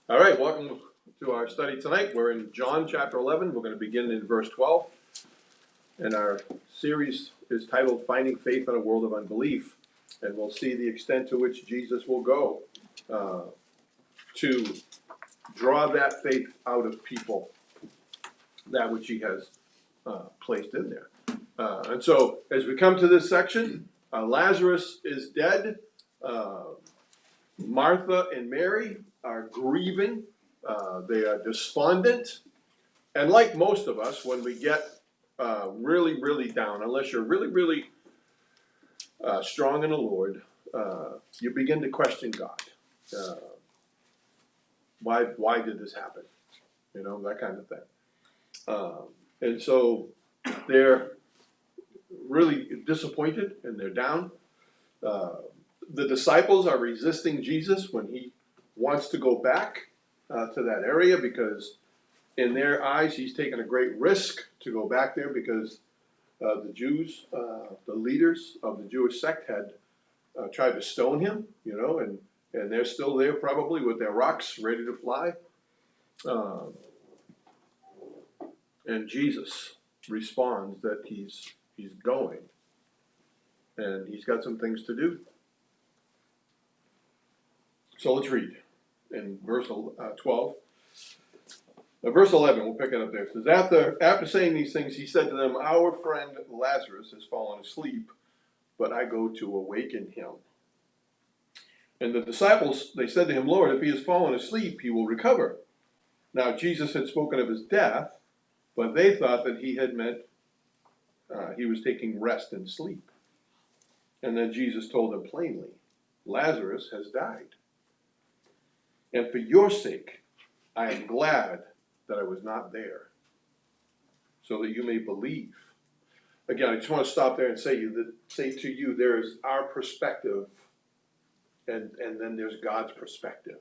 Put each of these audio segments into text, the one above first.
All right, welcome to our study tonight. We're in John chapter 11. We're going to begin in verse 12. And our series is titled Finding Faith in a World of Unbelief. And we'll see the extent to which Jesus will go to draw that faith out of people, that which he has placed in there. And so as we come to this section, Lazarus is dead. Martha and Mary are grieving. They are despondent. And like most of us, when we get really, really down, unless you're really, really strong in the Lord, you begin to question God. Why did this happen? You know, that kind of thing. And so they're really disappointed and they're down. The disciples are resisting Jesus when he wants to go back to that area, because in their eyes he's taken a great risk to go back there, because the Jews, the leaders of the Jewish sect had tried to stone him, you know, and they're still there probably with their rocks ready to fly. And Jesus responds that he's going, and he's got some things to do. So let's read in verse 12. Verse 11, we'll pick it up there. It says, after saying these things, he said to them, our friend Lazarus has fallen asleep, but I go to awaken him. And the disciples, they said to him, Lord, if he has fallen asleep, he will recover. Now Jesus had spoken of his death, but they thought that he had meant he was taking rest and sleep. And then Jesus told them plainly, Lazarus has died. And for your sake, I am glad that I was not there, so that you may believe. Again, I just want to stop there and say to you, there is our perspective, and then there's God's perspective.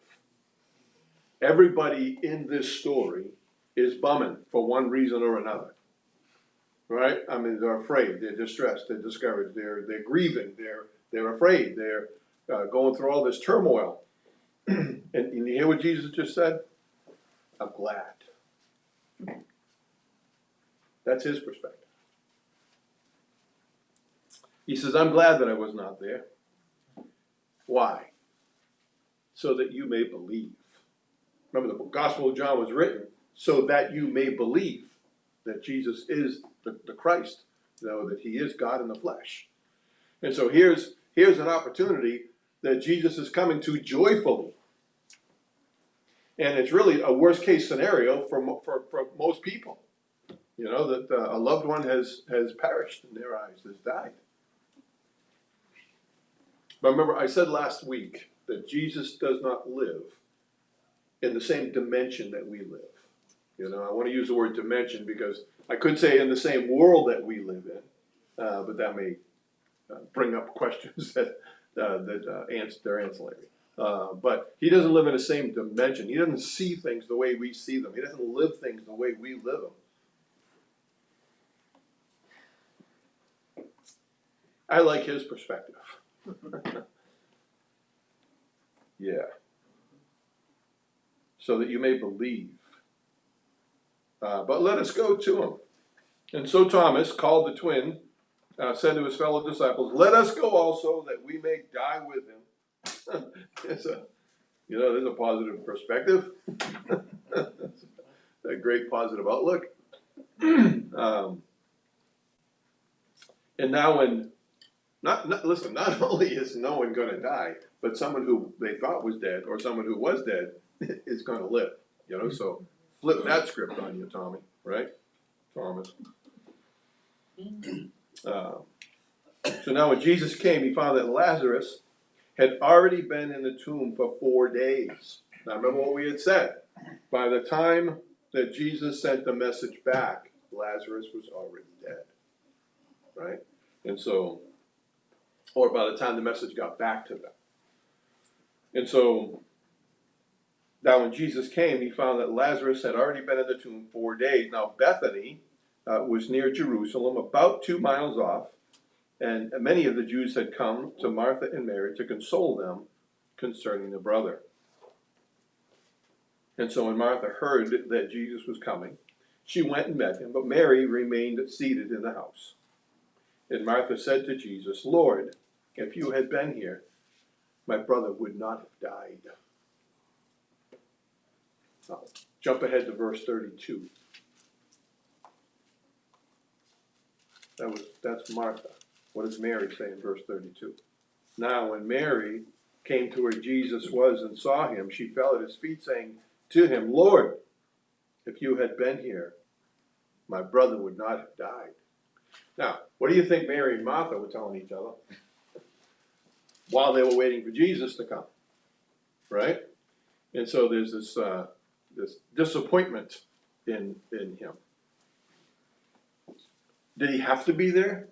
Everybody in this story is bumming for one reason or another, right? I mean, they're afraid, they're distressed, they're discouraged, they're grieving, they're afraid, they're going through all this turmoil. And you hear what Jesus just said? I'm glad. That's his perspective. He says, I'm glad that I was not there. Why? So that you may believe. Remember, the Gospel of John was written so that you may believe that Jesus is the Christ, you know, that he is God in the flesh. And so here's an opportunity that Jesus is coming to joyfully. And it's really a worst case scenario for most people. You know, that a loved one has perished in their eyes, has died. But remember, I said last week that Jesus does not live in the same dimension that we live. You know, I want to use the word dimension because I could say in the same world that we live in, but that may bring up questions that they're ancillary. But he doesn't live in the same dimension. He doesn't see things the way we see them. He doesn't live things the way we live them. I like his perspective. Yeah. So that you may believe. But let us go to him. And so Thomas, called the twin, said to his fellow disciples, let us go also, that we may die with him. There's a positive perspective. A great positive outlook. And now when, not only is no one going to die, but someone who they thought was dead, or someone who was dead, is going to live. You know, so flip that script on you, Tommy, right? Thomas. So now when Jesus came, he found that Lazarus had already been in the tomb for 4 days. Now remember what we had said. By the time that Jesus sent the message back, Lazarus was already dead. Right? And so, or by the time the message got back to them. And so, now when Jesus came, he found that Lazarus had already been in the tomb 4 days. Now Bethany was near Jerusalem, about 2 miles off, and many of the Jews had come to Martha and Mary to console them concerning the brother. And so when Martha heard that Jesus was coming, she went and met him, but Mary remained seated in the house. And Martha said to Jesus, Lord, if you had been here, my brother would not have died. Now, jump ahead to verse 32. That's Martha. What does Mary say in verse 32? Now when Mary came to where Jesus was and saw him, she fell at his feet, saying to him, Lord, if you had been here, my brother would not have died. Now, what do you think Mary and Martha were telling each other while they were waiting for Jesus to come? Right? And so there's this disappointment in him. Did he have to be there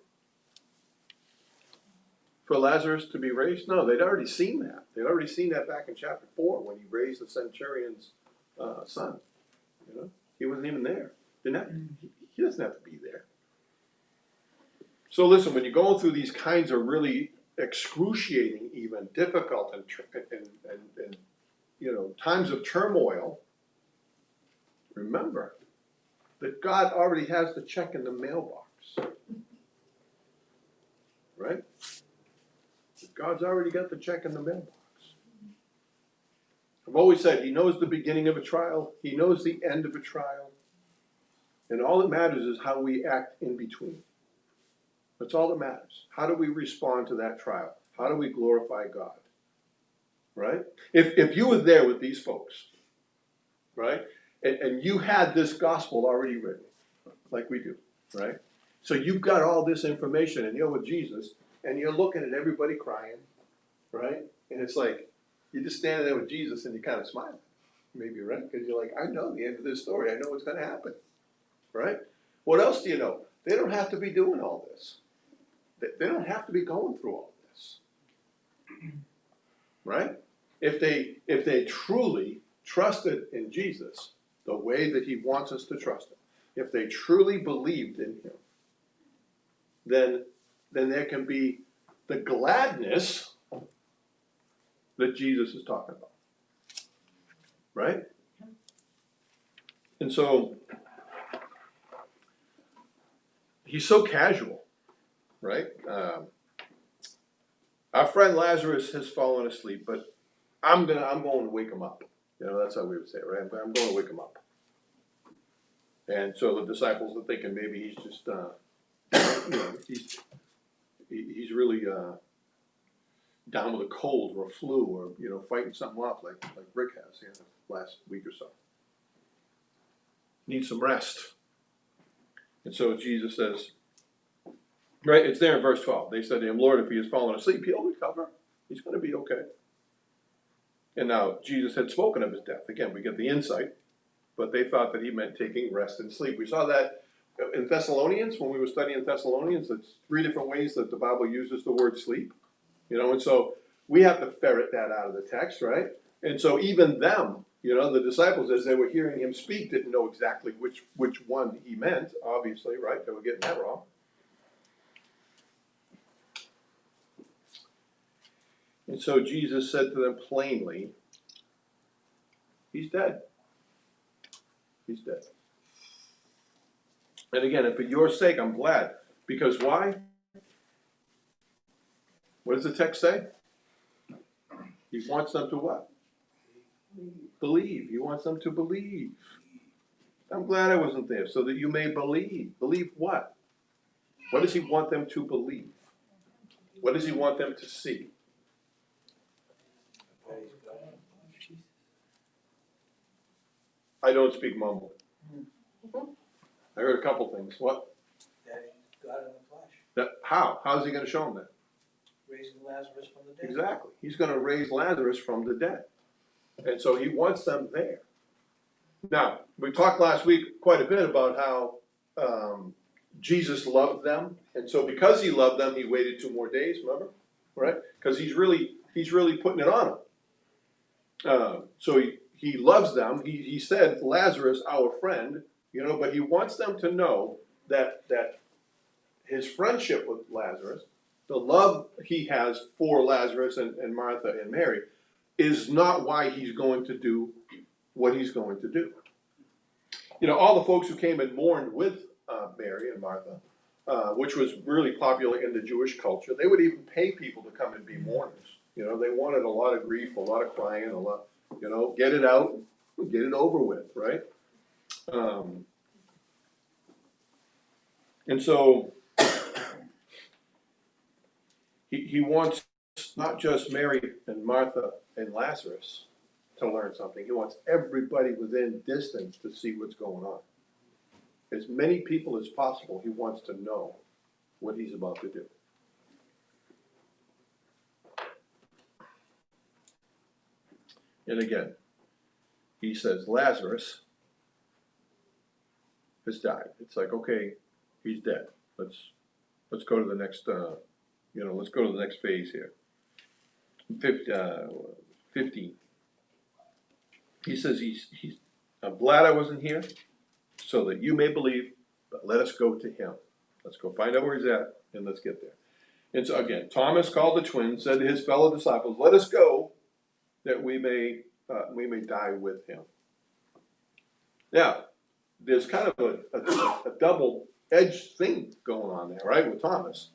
for Lazarus to be raised? No, they'd already seen that. They'd already seen that back in chapter 4 when he raised the centurion's son. You know, he wasn't even there. He doesn't have to be there. So listen, when you're going through these kinds of really excruciating, even difficult and times of turmoil, remember that God already has the check in the mailbox. Right? God's already got the check in the mailbox. I've always said he knows the beginning of a trial. He knows the end of a trial. And all that matters is how we act in between. That's all that matters. How do we respond to that trial? How do we glorify God? Right? If you were there with these folks, right, and you had this gospel already written, like we do, right? So you've got all this information and you're with Jesus and you're looking at everybody crying, right? And it's like, you're just standing there with Jesus and you're kind of smiling, maybe, right? Because you're like, I know the end of this story. I know what's going to happen, right? What else do you know? They don't have to be doing all this. They don't have to be going through all this, right? If they truly trusted in Jesus the way that he wants us to trust him, if they truly believed in him, then there can be the gladness that Jesus is talking about, right? And so he's so casual, right? Our friend Lazarus has fallen asleep, but I'm going to wake him up. You know, that's how we would say it, right? I'm going to wake him up. And so the disciples are thinking maybe he's just, he's really down with a cold or a flu or, fighting something off like Rick has last week or so. Needs some rest. And so Jesus says, right, it's there in verse 12. They said to him, Lord, if he has fallen asleep, he'll recover. He's going to be okay. And now Jesus had spoken of his death. Again, we get the insight, but they thought that he meant taking rest and sleep. We saw that in Thessalonians, when we were studying Thessalonians. It's 3 different ways that the Bible uses the word sleep. And so we have to ferret that out of the text, right? And so even them, the disciples, as they were hearing him speak, didn't know exactly which one he meant, obviously, right? They were getting that wrong. And so Jesus said to them plainly, he's dead. He's dead. And again, and for your sake, I'm glad. Because why? What does the text say? He wants them to what? Believe. He wants them to believe. I'm glad I wasn't there, so that you may believe. Believe what? What does he want them to believe? What does he want them to see? I don't speak mumbling. I heard a couple things. What? That he's God in the flesh. How? How's he going to show them that? Raising Lazarus from the dead. Exactly. He's going to raise Lazarus from the dead. And so he wants them there. Now, we talked last week quite a bit about how Jesus loved them. And so because he loved them, he waited 2 more days, remember? Right? Because he's really putting it on them. So he loves them. He said, Lazarus, our friend, but he wants them to know that his friendship with Lazarus, the love he has for Lazarus and Martha and Mary, is not why he's going to do what he's going to do. You know, all the folks who came and mourned with Mary and Martha, which was really popular in the Jewish culture, they would even pay people to come and be mourners. You know, they wanted a lot of grief, a lot of crying, a lot, you know, get it out, get it over with, right? And so he wants not just Mary and Martha and Lazarus to learn something. He wants everybody within distance to see what's going on. As many people as possible, he wants to know what he's about to do. And again, he says, Lazarus has died. It's like, okay, he's dead. Let's go to the next, let's go to the next phase here. 15. He says, I'm glad I wasn't here so that you may believe, but let us go to him. Let's go find out where he's at, and let's get there. And so again, Thomas called the twins, said to his fellow disciples, let us go that we may die with him. Now, there's kind of a double-edged thing going on there, right, with Thomas.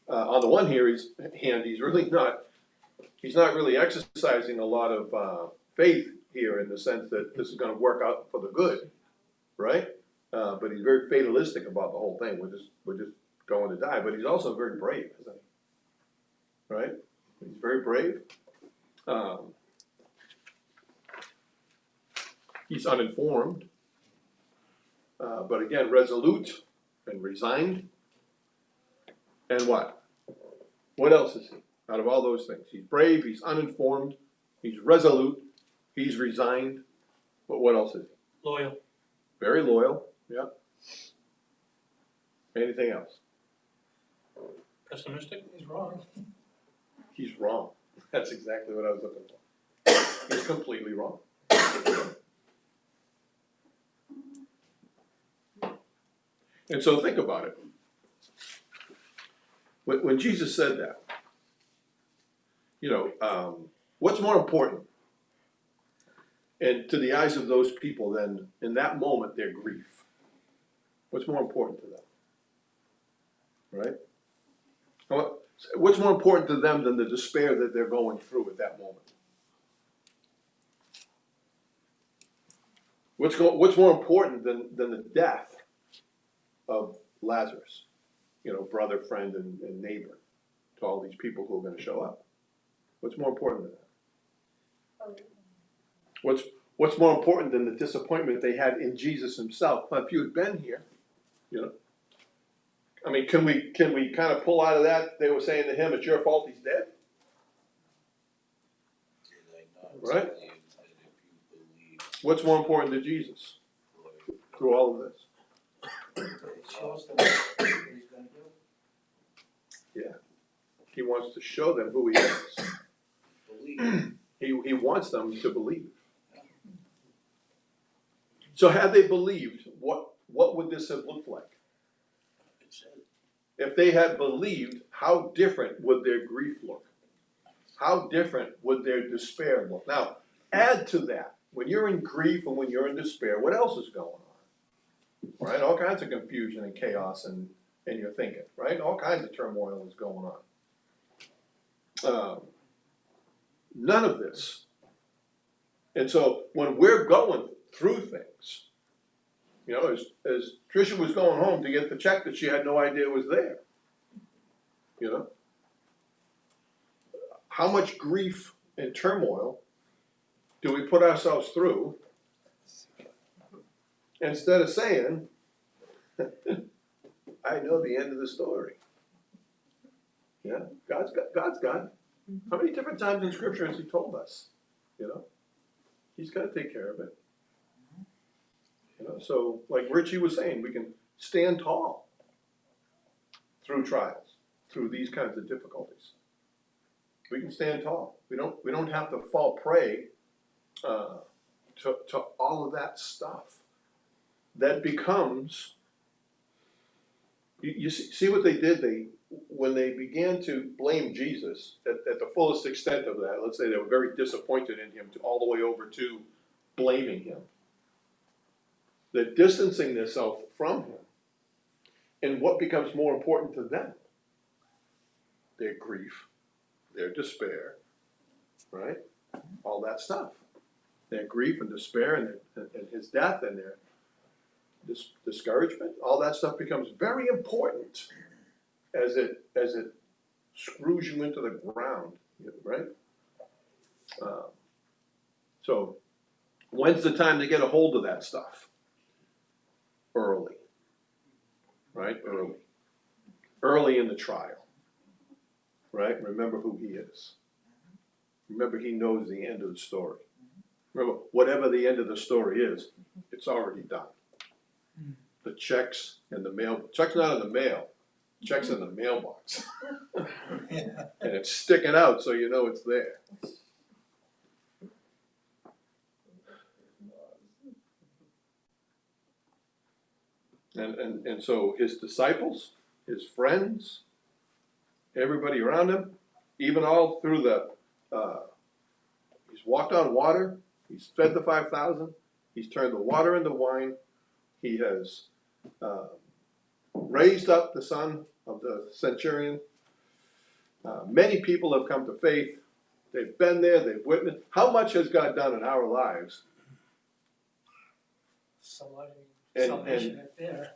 On the one hand, he's not really exercising a lot of faith here in the sense that this is going to work out for the good, right? But he's very fatalistic about the whole thing. We're just going to die. But he's also very brave, isn't he? Right? He's very brave. He's uninformed, but again, resolute and resigned. And what? What else is he? Out of all those things, he's brave, he's uninformed, he's resolute, he's resigned. But what else is he? Loyal. Very loyal. Yeah. Anything else? Pessimistic? He's wrong. He's wrong. That's exactly what I was looking for. He's completely wrong. And so think about it. When Jesus said that, what's more important? And to the eyes of those people than in that moment their grief? What's more important to them? Right? What's more important to them than the despair that they're going through at that moment? What's more important than the death of Lazarus? Brother, friend, and neighbor to all these people who are going to show up. What's more important than that? What's more important than the disappointment they had in Jesus himself? If you had been here, I mean, can we kind of pull out of that? They were saying to him, "It's your fault. He's dead." Right? What's more important to Jesus through all of this? It shows them what he's going to do. Yeah, he wants to show them who he is. Believe. He wants them to believe. So had they believed, what would this have looked like? If they had believed, how different would their grief look? How different would their despair look? Now, add to that, when you're in grief and when you're in despair, what else is going on? Right? All kinds of confusion and chaos in your thinking, right? All kinds of turmoil is going on. None of this. And so when we're going through things, as Tricia was going home to get the check that she had no idea was there, how much grief and turmoil do we put ourselves through instead of saying, I know the end of the story. Yeah, God's God. How many different times in Scripture has he told us? He's got to take care of it. So like Richie was saying, we can stand tall through trials, through these kinds of difficulties. We can stand tall. We don't have to fall prey to all of that stuff that becomes. You see what they did? When they began to blame Jesus at the fullest extent of that. Let's say they were very disappointed in him all the way over to blaming him. They're distancing themselves from him. And what becomes more important to them? Their grief, their despair, right? All that stuff. Their grief and despair and his death and their discouragement, all that stuff becomes very important as it screws you into the ground, right? So when's the time to get a hold of that stuff? Early, right? Early in the trial, right? Remember who he is. Remember, he knows the end of the story. Remember, whatever the end of the story is, it's already done. The checks in the mail, check's not in the mail, check's in the mailbox. And it's sticking out so you know it's there. And so his disciples, his friends, everybody around him, even all through he's walked on water, he's fed the 5,000, he's turned the water into wine, he has raised up the son of the centurion. Many people have come to faith. They've been there, they've witnessed. How much has God done in our lives? Salvation right there.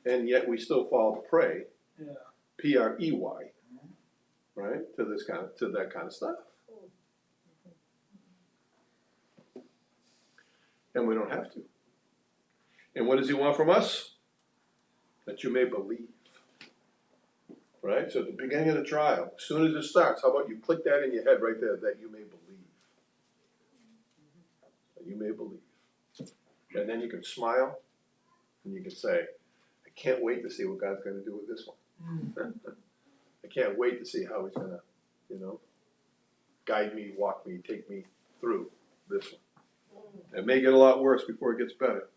And yet we still fall prey, Yeah. P-R-E-Y, right, to that kind of stuff. And we don't have to. And what does he want from us? That you may believe. Right? So at the beginning of the trial, as soon as it starts, how about you click that in your head right there, that you may believe. That you may believe. And then you can smile, and you can say, I can't wait to see what God's going to do with this one. I can't wait to see how he's going to, guide me, walk me, take me through this one. It may get a lot worse before it gets better.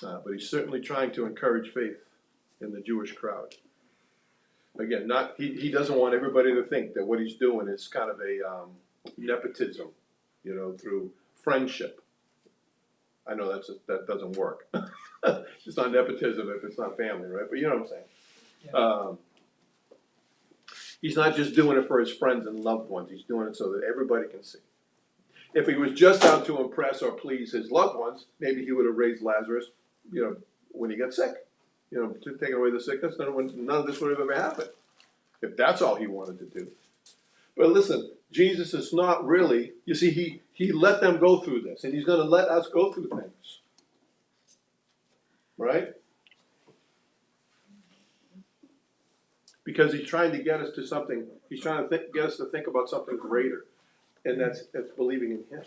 But he's certainly trying to encourage faith in the Jewish crowd. Again, he doesn't want everybody to think that what he's doing is kind of a nepotism, through friendship. I know that doesn't work. It's not nepotism if it's not family, right? But you know what I'm saying. Yeah. He's not just doing it for his friends and loved ones. He's doing it so that everybody can see. If he was just out to impress or please his loved ones, maybe he would have raised Lazarus, when he got sick. To take away the sickness, none of this would have ever happened. If that's all he wanted to do. But listen, Jesus is not really, you see, he let them go through this, and he's going to let us go through things. Right? Because he's trying to get us to something, he's trying to get us to think about something greater. And that's believing in him.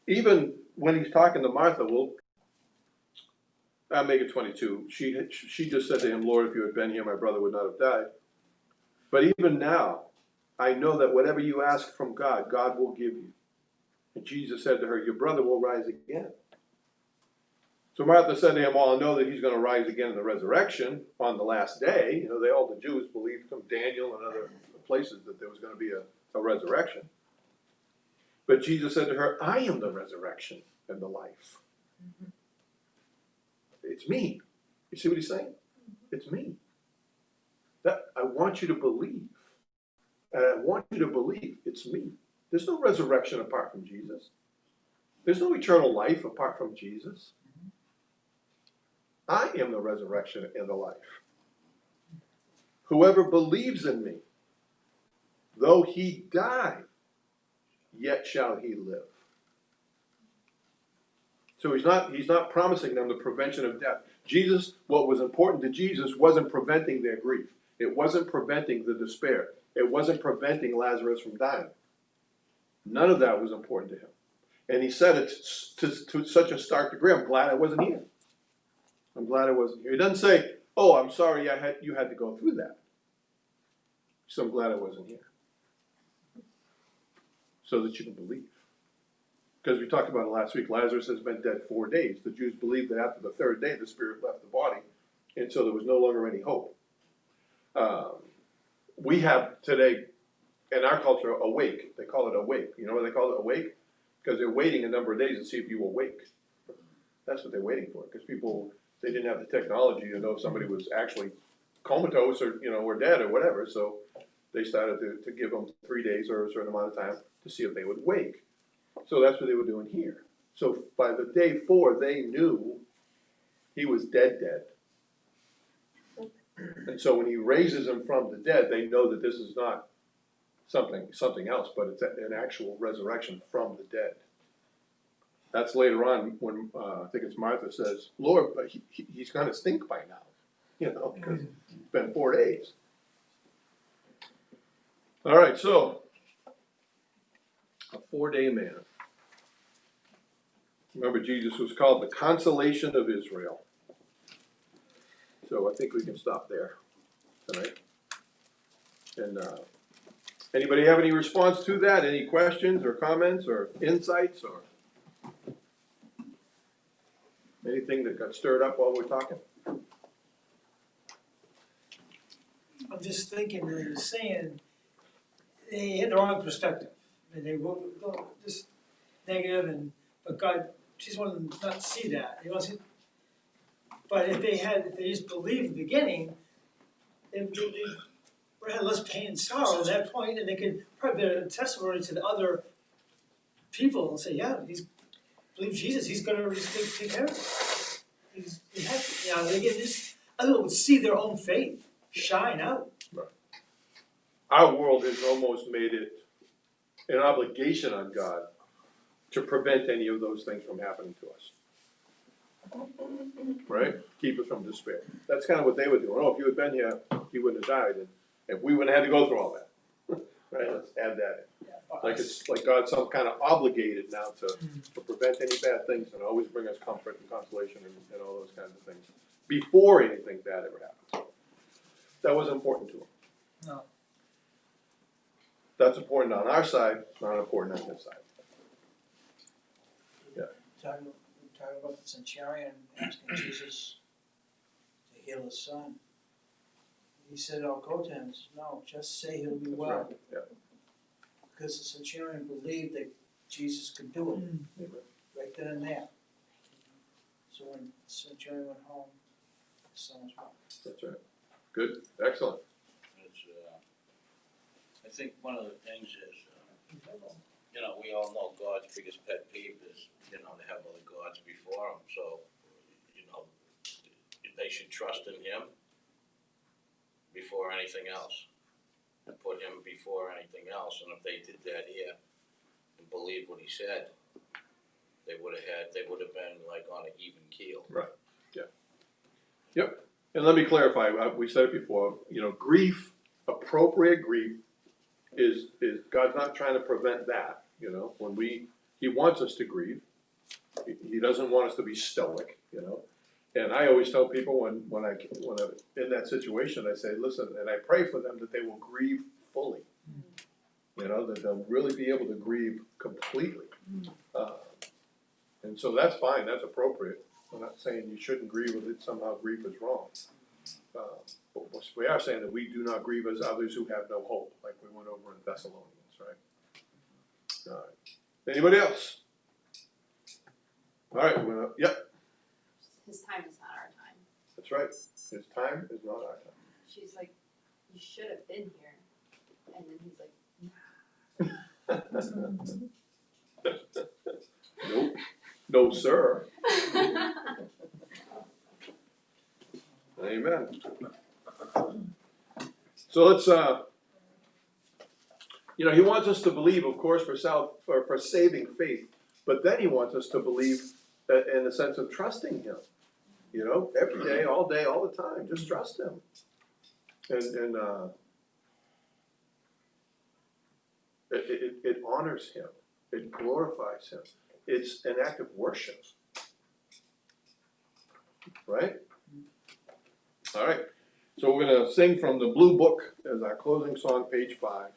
Even when he's talking to Martha, I'll make it 22. She just said to him, Lord, if you had been here, my brother would not have died. But even now, I know that whatever you ask from God, God will give you. And Jesus said to her, your brother will rise again. So Martha said to him, well, I know that he's going to rise again in the resurrection on the last day. All the Jews believed from Daniel and other places that there was going to be a resurrection. But Jesus said to her, I am the resurrection and the life. Mm-hmm. It's me. You see what he's saying? It's me. That I want you to believe. And I want you to believe it's me. There's no resurrection apart from Jesus. There's no eternal life apart from Jesus. I am the resurrection and the life. Whoever believes in me, though he die, yet shall he live. So he's not promising them the prevention of death. Jesus, what was important to Jesus wasn't preventing their grief. It wasn't preventing the despair. It wasn't preventing Lazarus from dying. None of that was important to him. And he said it to such a stark degree, I'm glad I wasn't here. I'm glad I wasn't here. He doesn't say, oh, I'm sorry you had to go through that. So I'm glad I wasn't here. So that you can believe. Because we talked about it last week, Lazarus has been dead 4 days. The Jews believed that after the third day, the spirit left the body, and so there was no longer any hope. We have today, in our culture, awake. They call it awake. You know why they call it awake? because they're waiting a number of days to see if you awake. That's what they're waiting for, because people, they didn't have the technology to know if somebody was actually comatose or, or dead or whatever, so they started to give them 3 days or a certain amount of time to see if they would wake. So that's what they were doing here. So by the day 4, they knew he was dead. And so when he raises him from the dead, they know that this is not something else, but it's an actual resurrection from the dead. That's later on when I think it's Martha says, Lord, but he's gonna stink by now, because it's been 4 days. All right, so a 4-day man. Remember, Jesus was called the consolation of Israel. So I think we can stop there tonight. And anybody have any response to that? Any questions or comments or insights or anything that got stirred up while we're talking? I'm just thinking, they were saying, they had the wrong perspective. And they were just negative, but God just wanted them not to see that. He wasn't. But if they just believed in the beginning, they would have less pain and sorrow at that point, and they could probably be a testimony to the other people and say, yeah, believe Jesus, he's gonna just take care of it. They get this. Other people would see their own faith shine out. Right. Our world has almost made it an obligation on God to prevent any of those things from happening to us. Right? Keep us from despair. That's kind of what they were doing. Oh, if you had been here, he wouldn't have died, and we wouldn't have had to go through all that. Right? Let's add that in. Like it's like God's some kind of obligated now to prevent any bad things and always bring us comfort and consolation and all those kinds of things before anything bad ever happens. That was important to him. No. That's important on our side, not important on his side. Talking about the centurion asking Jesus to heal his son. He said, I'll go to him. He said, no, just say he'll be That's well. right. Yeah. Because the centurion believed that Jesus could do it, right then and there. So when the centurion went home, his son was well. That's right. Good. Excellent. It's, I think one of the things is, we all know God's biggest pet peeve is, to have other gods before him. So, they should trust in him before anything else. And put him before anything else. And if they did that here and believed what he said, they would have been like on an even keel. Right. Yeah. Yep. And let me clarify. We said it before. Grief, appropriate grief, is God's not trying to prevent that. When He wants us to grieve. He doesn't want us to be stoic. And I always tell people when I'm in that situation, I say, listen, and I pray for them that they will grieve fully. That they'll really be able to grieve completely. And so that's fine, that's appropriate. I'm not saying you shouldn't grieve or that somehow grief is wrong. But we are saying that we do not grieve as others who have no hope, like we went over in Thessalonians, right? All right. Anybody else? All right, yep. His time is not our time. That's right. His time is not our time. She's like, you should have been here. And then he's like, Nope. No, sir. Amen. So let's, he wants us to believe, of course, for saving faith, but then he wants us to believe in the sense of trusting him. Every day, all the time, just trust him. And it honors him. It glorifies him. It's an act of worship. Right? All right. So we're going to sing from the Blue Book as our closing song, page 5.